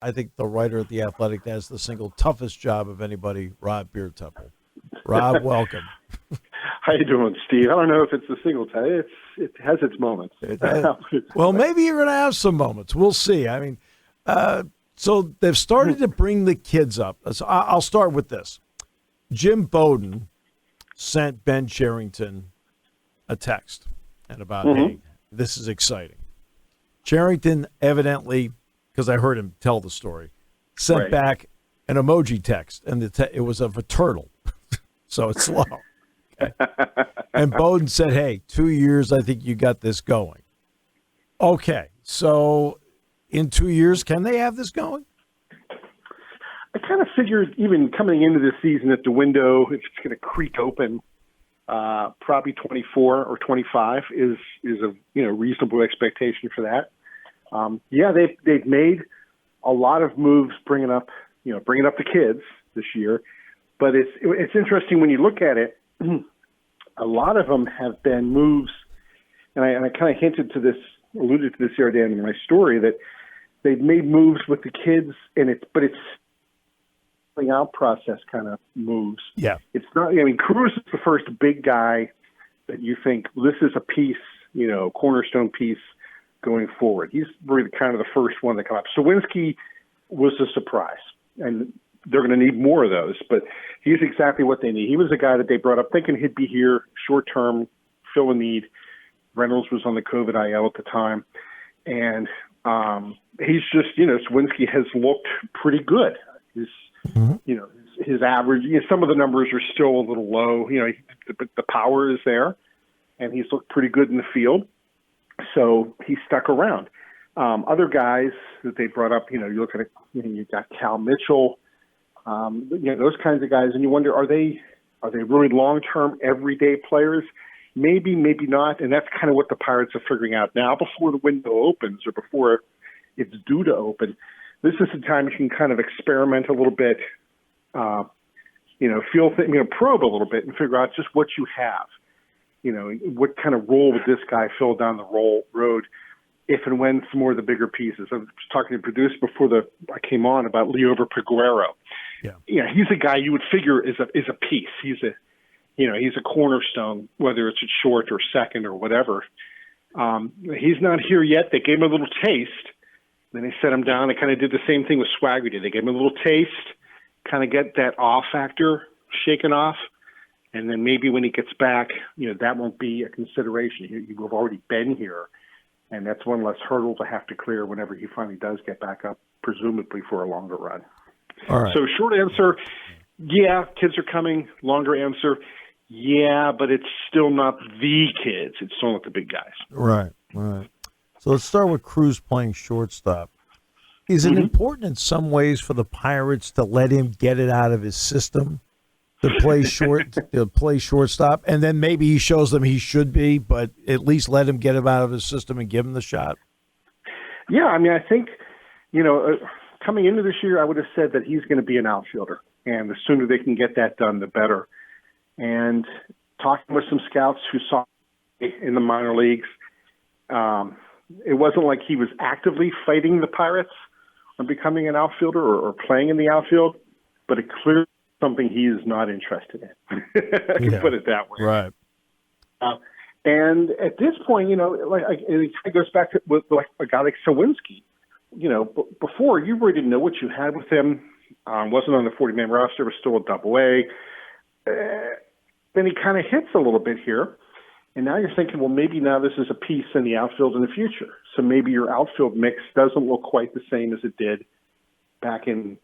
I think the writer at The Athletic that has the single toughest job of anybody, Rob Biertempfel. Rob, welcome. How you doing, Steve? I don't know if it's the single tie. It has its moments. Well, maybe you're going to have some moments. We'll see. I mean, so they've started to bring the kids up. So I'll start with this. Jim Bowden sent Ben Cherington a text and about, hey, this is exciting. Cherington evidently, because I heard him tell the story, sent back an emoji text, and it was of a turtle. So it's slow. Okay. And Bowden said, hey, 2 years, I think you got this going. Okay, so in 2 years, can they have this going? I kind of figured even coming into this season that the window, if it's going to creak open, probably 24 or 25 is a reasonable expectation for that. They've made a lot of moves bringing up the kids this year, but it's interesting when you look at it. A lot of them have been moves, and I kind of alluded to this the other day in my story, that they've made moves with the kids, but it's out process kind of moves. Yeah, it's not. I mean, Cruz is the first big guy that you think, well, this is a piece, cornerstone piece going forward. He's really kind of the first one that come up. Sawinski was a surprise, and they're going to need more of those, but he's exactly what they need. He was a guy that they brought up thinking he'd be here short term, fill a need. Reynolds was on the COVID IL at the time, and he's just, Sawinski has looked pretty good. His average, some of the numbers are still a little low, but the power is there, and he's looked pretty good in the field. So he stuck around. Other guys that they brought up, you look at it, you got Cal Mitchell, those kinds of guys, and you wonder, are they really long-term everyday players? Maybe, maybe not, and that's kind of what the Pirates are figuring out now before the window opens or before it's due to open. This is the time you can kind of experiment a little bit, probe a little bit and figure out just what you have. What kind of role would this guy fill down the road if and when some more of the bigger pieces. I was talking to the producer before I came on about Liover Peguero. Yeah, he's a guy you would figure is a piece. He's a cornerstone, whether it's at short or second or whatever. He's not here yet. They gave him a little taste. Then they set him down. They kind of did the same thing with Swaggerty. They gave him a little taste, kind of get that awe factor shaken off. And then maybe when he gets back, that won't be a consideration. You have already been here, and that's one less hurdle to have to clear whenever he finally does get back up, presumably for a longer run. All right. So short answer, yeah, kids are coming. Longer answer, yeah, but it's still not the kids. It's still not the big guys. Right. So let's start with Cruz playing shortstop. Is it important in some ways for the Pirates to let him get it out of his system to play shortstop, and then maybe he shows them he should be, but at least let him get him out of his system and give him the shot? Yeah, I mean, I think, coming into this year, I would have said that he's going to be an outfielder, and the sooner they can get that done, the better. And talking with some scouts who saw in the minor leagues, it wasn't like he was actively fighting the Pirates on becoming an outfielder or playing in the outfield, but it clearly something he is not interested in. I can put it that way. Right. And at this point, it goes back to with a guy like Sawinski. Before you really didn't know what you had with him. Wasn't on the 40-man roster, was still a Double-A. Then he kind of hits a little bit here. And now you're thinking, well, maybe now this is a piece in the outfield in the future. So maybe your outfield mix doesn't look quite the same as it did back in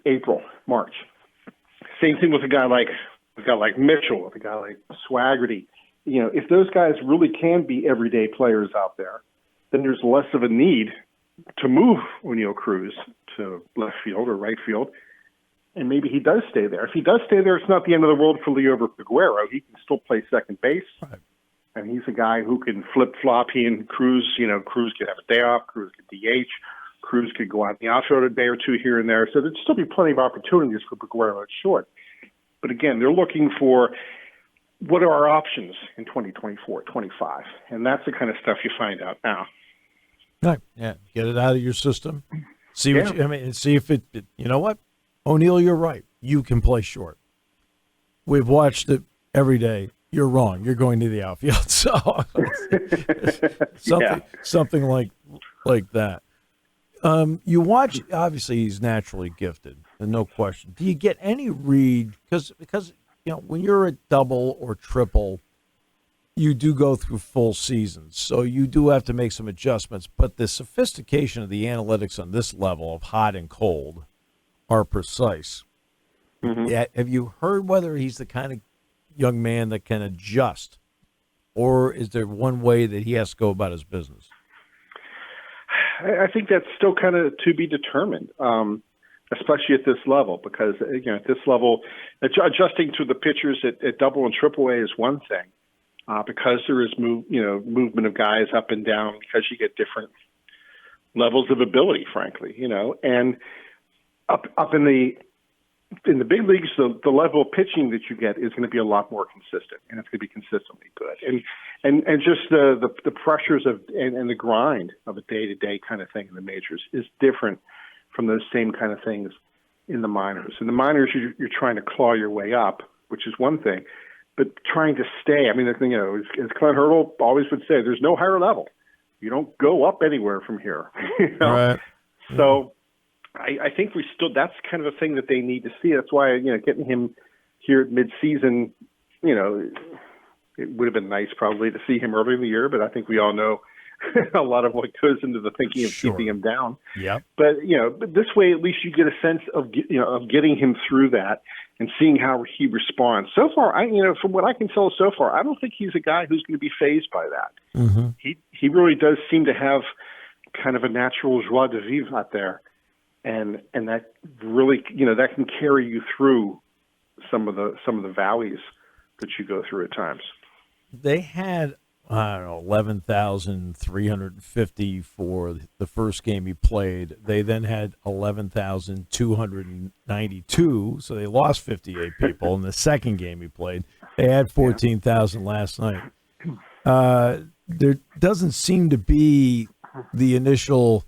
April, March. Same thing with a guy like Mitchell, with a guy like Swaggerty. If those guys really can be everyday players out there, then there's less of a need to move O'Neil Cruz to left field or right field. And maybe he does stay there. If he does stay there, it's not the end of the world for Liover Peguero. He can still play second base. Right. And he's a guy who can flip-flop. He and Cruz, Cruz could have a day off. Cruz could DH. Cruz could go out in the outfield a day or two here and there. So there'd still be plenty of opportunities for Peguero at short. But again, they're looking for what are our options in 2024, 25. And that's the kind of stuff you find out now. Right. Yeah. Get it out of your system. See what see if you know what, O'Neil, you're right. You can play short. We've watched it every day. You're wrong. You're going to the outfield. So something like that. You watch. Obviously, he's naturally gifted, and no question. Do you get any read? Because when you're at double or triple, you do go through full seasons, so you do have to make some adjustments. But the sophistication of the analytics on this level of hot and cold are precise. Mm-hmm. Have you heard whether he's the kind of young man that can adjust, or is there one way that he has to go about his business? I think that's still kind of to be determined, especially at this level, because at this level, adjusting to the pitchers at double and triple A is one thing. Because there is movement of guys up and down, because you get different levels of ability, frankly, and up in the big leagues, the level of pitching that you get is going to be a lot more consistent, and it's going to be consistently good. And just the pressures and the grind of a day-to-day kind of thing in the majors is different from those same kind of things in the minors. In the minors, you're trying to claw your way up, which is one thing. But trying to stay, as Clint Hurdle always would say, there's no higher level. You don't go up anywhere from here. Right. So I think that's kind of a thing that they need to see. That's why, getting him here at midseason, it would have been nice probably to see him early in the year, but I think we all know a lot of what goes into the thinking of keeping him down. Yeah. But, but this way, at least you get a sense of getting him through that and seeing how he responds. So far, from what I can tell so far, I don't think he's a guy who's going to be fazed by that. Mm-hmm. He really does seem to have kind of a natural joie de vivre out there, and that really, that can carry you through some of the valleys that you go through at times. They had 11,350 for the first game he played. They then had 11,292, so they lost 58 people in the second game he played. They had 14,000 last night. There doesn't seem to be the initial,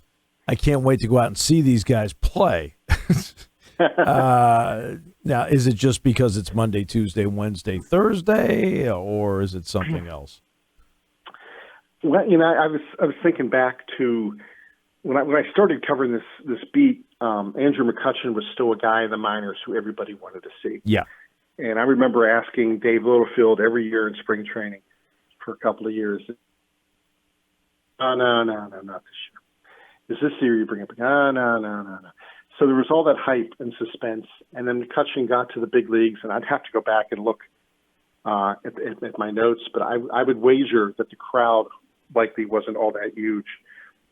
I can't wait to go out and see these guys play. Now, is it just because it's Monday, Tuesday, Wednesday, Thursday, or is it something else? Well, I was thinking back to when I started covering this beat. Andrew McCutchen was still a guy in the minors who everybody wanted to see. Yeah, and I remember asking Dave Littlefield every year in spring training for a couple of years. No, not this year. Is this the year you bring up? No. So there was all that hype and suspense, and then McCutchen got to the big leagues, and I'd have to go back and look at my notes, but I would wager that the crowd likely wasn't all that huge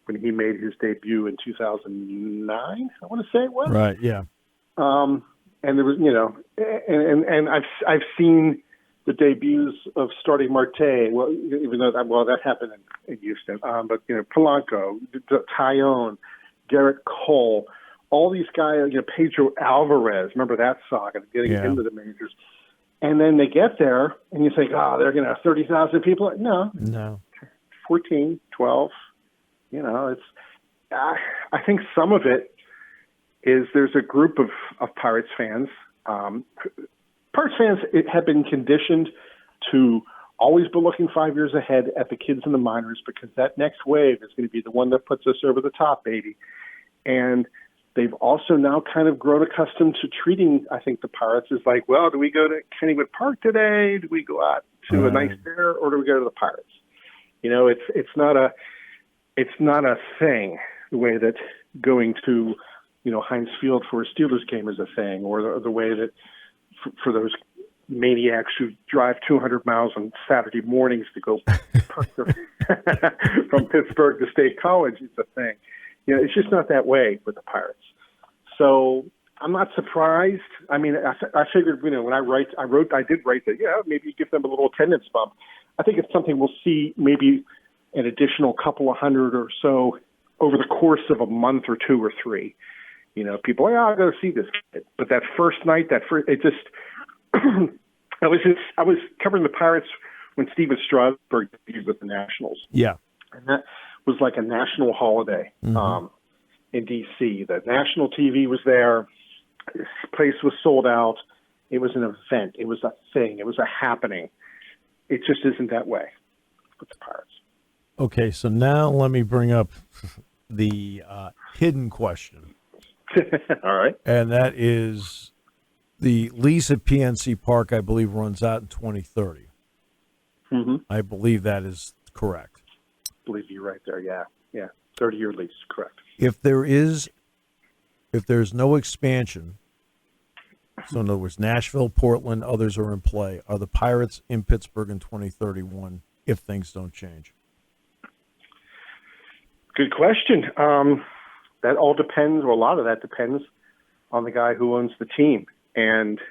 when he made his debut in 2009, I want to say it was. Right, yeah. And there was, and I've seen the debuts of starting Marte, well, even though that happened in Houston, but, Polanco, Tyone, Garrett Cole, all these guys, Pedro Alvarez, remember that saga, getting into the majors. And then they get there, and you think, they're going to have 30,000 people. No. 14, 12. It's. I think some of it is there's a group of Pirates fans. Pirates fans have been conditioned to always be looking 5 years ahead at the kids in the minors, because that next wave is going to be the one that puts us over the top, baby. And they've also now kind of grown accustomed to treating, I think, the Pirates as like, well, do we go to Kennywood Park today? Do we go out to a nice dinner, or do we go to the Pirates? It's not a thing the way that going to, Heinz Field for a Steelers game is a thing, or the way that for those maniacs who drive 200 miles on Saturday mornings to go from Pittsburgh to State College is a thing. It's just not that way with the Pirates. So I'm not surprised. I figured, when I did write that, maybe you give them a little attendance bump. I think it's something we'll see, maybe an additional couple of hundred or so over the course of a month or two or three. People are, I'll go see this kid. But that first night, I was covering the Pirates when Steven Strasburg debuted with the Nationals. Yeah. And that was like a national holiday. Mm-hmm. in D.C. The national TV was there. This place was sold out. It was an event. It was a thing. It was a happening. It just isn't that way with the Pirates. Okay, so now let me bring up the hidden question. All right. And that is the lease at PNC Park, I believe, runs out in 2030. Mm-hmm. I believe that is correct. I believe you're right there. Yeah. 30-year lease, correct. If there's no expansion, so in other words, Nashville, Portland, others are in play, are the Pirates in Pittsburgh in 2031 if things don't change? Good question. That all depends, or a lot of that depends on the guy who owns the team. And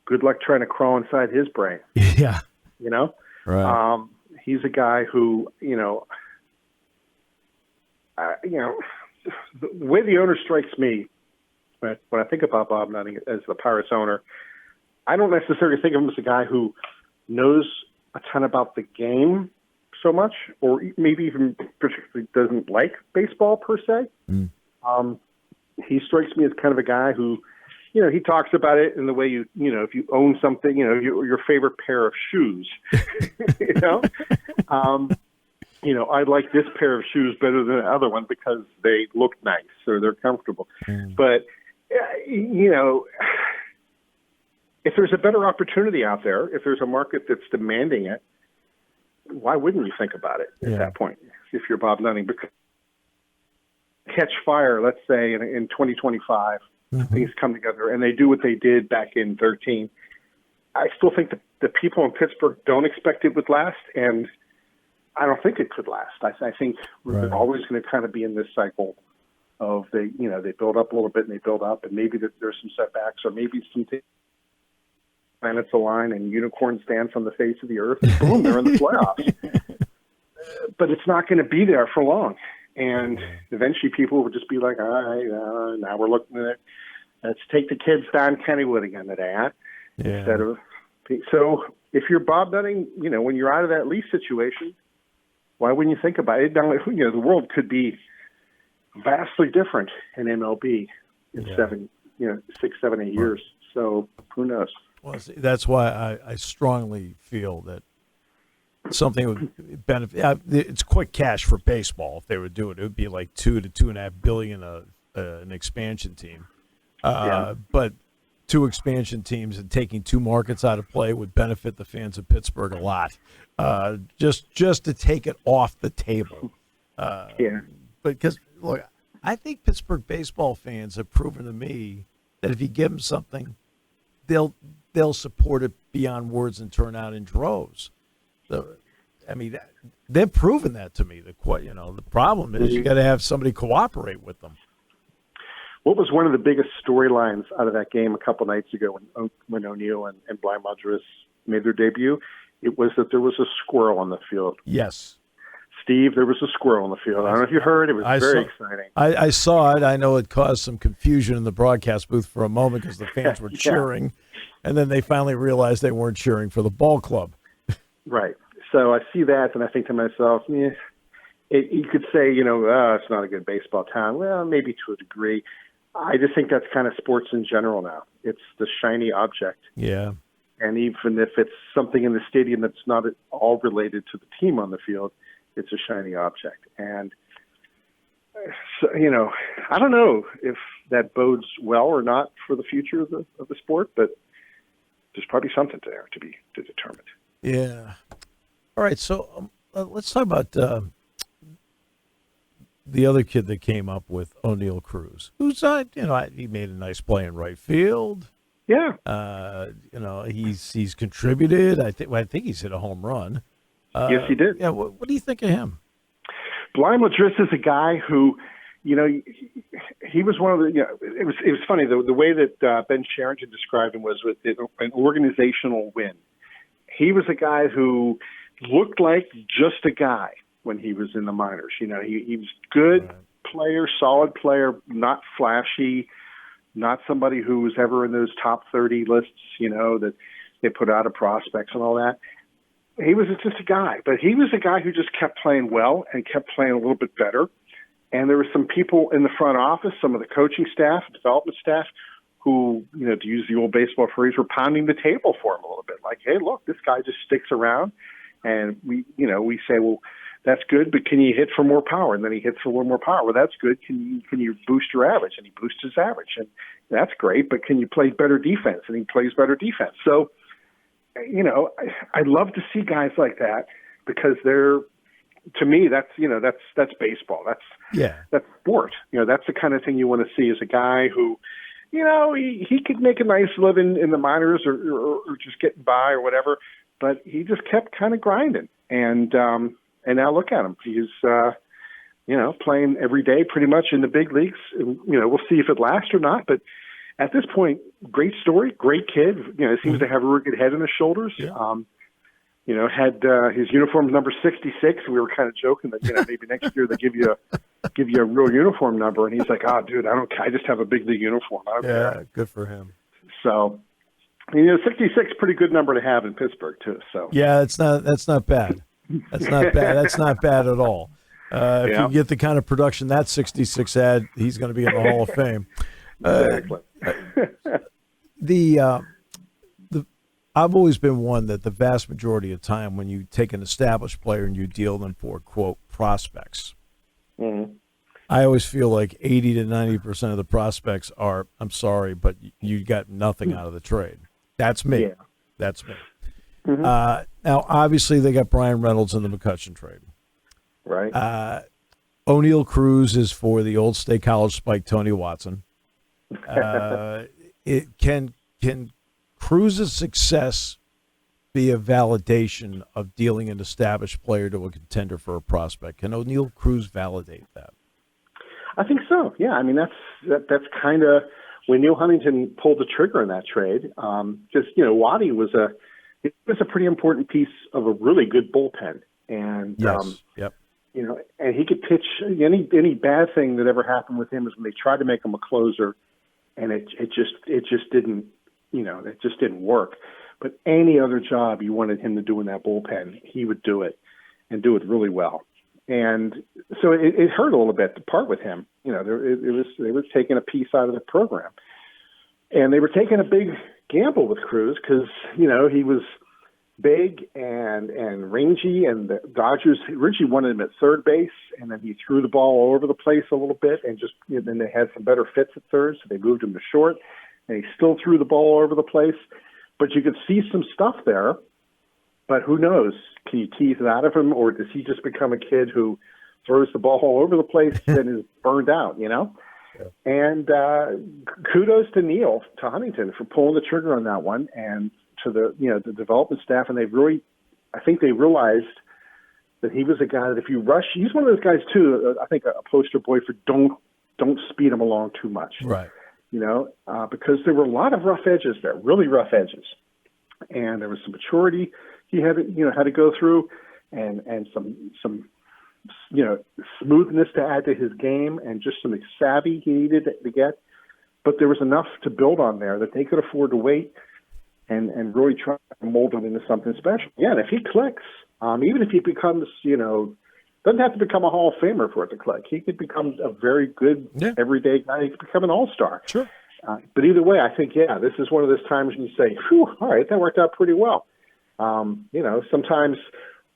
good luck trying to crawl inside his brain. Yeah. You know? Right. He's a guy who, the way the owner strikes me, when I think about Bob Nutting as the Pirates owner, I don't necessarily think of him as a guy who knows a ton about the game so much, or maybe even particularly doesn't like baseball per se. Mm. He strikes me as kind of a guy who, he talks about it in the way if you own something, your favorite pair of shoes, I like this pair of shoes better than the other one because they look nice or they're comfortable. Mm. But, if there's a better opportunity out there, if there's a market that's demanding it, why wouldn't you think about it at that point if you're Bob Nutting? Because catch fire, let's say, in 2025, things come together and they do what they did back in 2013. I still think the people in Pittsburgh don't expect it would last, and I don't think it could last. I think we're always going to kind of be in this cycle of they build up a little bit and they build up, and maybe there's some setbacks or maybe some planets align and unicorns dance on the face of the earth, and boom, they're in the playoffs. But it's not going to be there for long. And eventually people will just be like, all right, now we're looking at it. Let's take the kids down Kennywood again today, huh? Yeah. Instead of, so if you're Bob Nutting, when you're out of that lease situation, why wouldn't you think about it? Now, the world could be vastly different in MLB in 6, 7, 8 years. So who knows? Well, see, that's why I strongly feel that something would benefit. It's quick cash for baseball if they would do it. It would be like $2 to $2.5 billion an expansion team. But two expansion teams and taking two markets out of play would benefit the fans of Pittsburgh a lot. Just to take it off the table. Because look, I think Pittsburgh baseball fans have proven to me that if you give them something, they'll support it beyond words and turn out in droves. So, they've proven that to me. The problem is you got to have somebody cooperate with them. What was one of the biggest storylines out of that game a couple nights ago when O'Neil and Bly Madras made their debut? It was that there was a squirrel on the field. Yes. Steve, there was a squirrel on the field. I don't know if you heard. It was very exciting. I saw it. I know it caused some confusion in the broadcast booth for a moment because the fans were cheering, and then they finally realized they weren't cheering for the ball club. Right. So I see that, and I think to myself, you could say, it's not a good baseball town. Well, maybe to a degree. I just think that's kind of sports in general now. It's the shiny object. Yeah. And even if it's something in the stadium that's not at all related to the team on the field, it's a shiny object. And, so, I don't know if that bodes well or not for the future of the sport, but there's probably something there to determine. Yeah. All right. So let's talk about the other kid that came up with O'Neil Cruz, who's he made a nice play in right field. Yeah. He's contributed. I think he's hit a home run. Yes, he did. Yeah. What do you think of him? Bly Madras is a guy who, he was one of the. It was funny the way that Ben Sherrington described him was with an organizational win. He was a guy who looked like just a guy when he was in the minors. He was good player, solid player, not flashy, not somebody who was ever in those top 30 lists, that they put out of prospects and all that. He was just a guy, but he was a guy who just kept playing well and kept playing a little bit better. And there were some people in the front office, some of the coaching staff, development staff, who, to use the old baseball phrase, were pounding the table for him a little bit. Like, hey, look, this guy just sticks around. And we say, well, that's good, but can you hit for more power? And then he hits for a little more power. Well, that's good. Can you boost your average? And he boosts his average. And that's great, but can you play better defense? And he plays better defense. So, I love to see guys like that because they're, to me, that's baseball. That's sport. That's the kind of thing you want to see as a guy who, he could make a nice living in the minors or just getting by or whatever, but he just kept kind of grinding. And now look at him. He's, playing every day pretty much in the big leagues. We'll see if it lasts or not, but at this point, great story, great kid. Seems to have a really good head on his shoulders. Yeah. Had his uniform number 66. We were kind of joking that maybe next year they give you a real uniform number, and he's like, "Oh, dude, I just have a big league uniform." I don't care. Good for him. So, 66 pretty good number to have in Pittsburgh too. So yeah, that's not bad. That's not bad. That's not bad at all. If you get the kind of production that 66 had, he's going to be in the Hall of Fame. Exactly. I've always been one that the vast majority of time when you take an established player and you deal them for, quote, prospects, I always feel like 80 to 90% of the prospects are, I'm sorry, but you got nothing out of the trade. That's me. Yeah. That's me. Now, obviously, they got Brian Reynolds in the McCutchen trade. Right. O'Neil Cruz is for the old State College spike, Tony Watson. Can Cruz's success be a validation of dealing an established player to a contender for a prospect? Can O'Neil Cruz validate that? I think so. Yeah, I mean that's kind of when Neil Huntington pulled the trigger in that trade. Just Waddy was a pretty important piece of a really good bullpen, and yes. Yep. And he could pitch. Any bad thing that ever happened with him is when they tried to make him a closer, and it just didn't. It just didn't work. But any other job you wanted him to do in that bullpen, he would do it and do it really well. And so it hurt a little bit to part with him. They were taking a piece out of the program, and they were taking a big gamble with Cruz because he was big and rangy, and the Dodgers originally wanted him at third base, and then he threw the ball all over the place a little bit, and then they had some better fits at third, so they moved him to short. And he still threw the ball all over the place. But you could see some stuff there. But who knows? Can you tease it out of him, or does he just become a kid who throws the ball all over the place and is burned out, Yeah. And kudos to Huntington for pulling the trigger on that one, and to the development staff. And I think they realized that he was a guy that if you rush, he's one of those guys too, I think a poster boy for don't speed him along too much. Right. Because there were a lot of rough edges there, really rough edges, and there was some maturity he had to go through, and some smoothness to add to his game, and just some savvy he needed to get. But there was enough to build on there that they could afford to wait and really try to mold him into something special. Yeah, and if he clicks, even if he becomes, doesn't have to become a Hall of Famer for it to click. He could become a very good everyday guy. He could become an all-star. Sure. But either way, I think, this is one of those times when you say, whew, all right, that worked out pretty well. Sometimes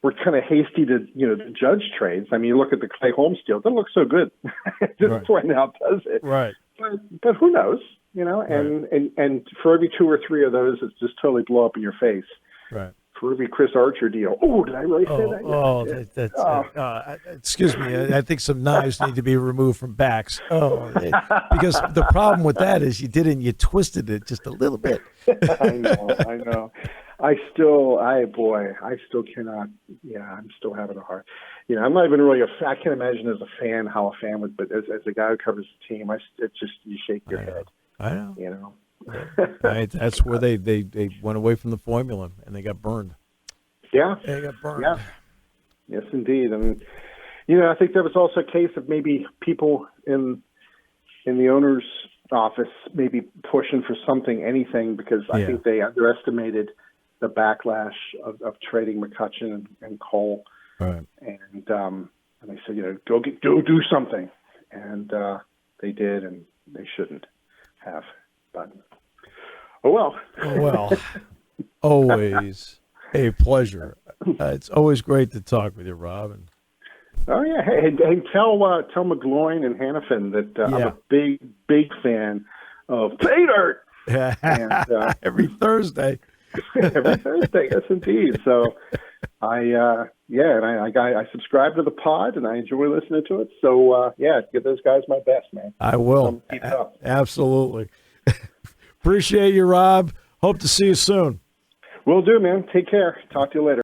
we're kind of hasty to judge trades. I mean, you look at the Clay Holmes deal. It doesn't look so good. Just right now, does it? Right. But who knows? And for every two or three of those, it's just totally blow up in your face. Right. For every Chris Archer deal. Oh, did I really say that? Excuse me. I think some knives need to be removed from backs. Because the problem with that is you twisted it just a little bit. I know. I still cannot. Yeah, I'm still having a hard. I'm not even really I can't imagine as a fan how a fan would, but as a guy who covers the team, you shake your head. I know. Right, that's where they went away from the formula and they got burned. Yeah, they got burned. Yeah, yes, indeed. And I think there was also a case of maybe people in the owner's office maybe pushing for anything, because I think they underestimated the backlash of trading McCutchen and Cole. Right. And they said, go do something. and they did, and they shouldn't have. But oh well. Well, always a pleasure. It's always great to talk with you, Rob. And oh yeah, hey, tell McGloin and Hannafin that I'm a big fan of Pay Dirt. And, every Thursday. Every Thursday, yes, indeed. So, I subscribe to the pod and I enjoy listening to it. So, give those guys my best, man. I will. Keep it up. Absolutely. Appreciate you, Rob. Hope to see you soon. Will do, man. Take care. Talk to you later.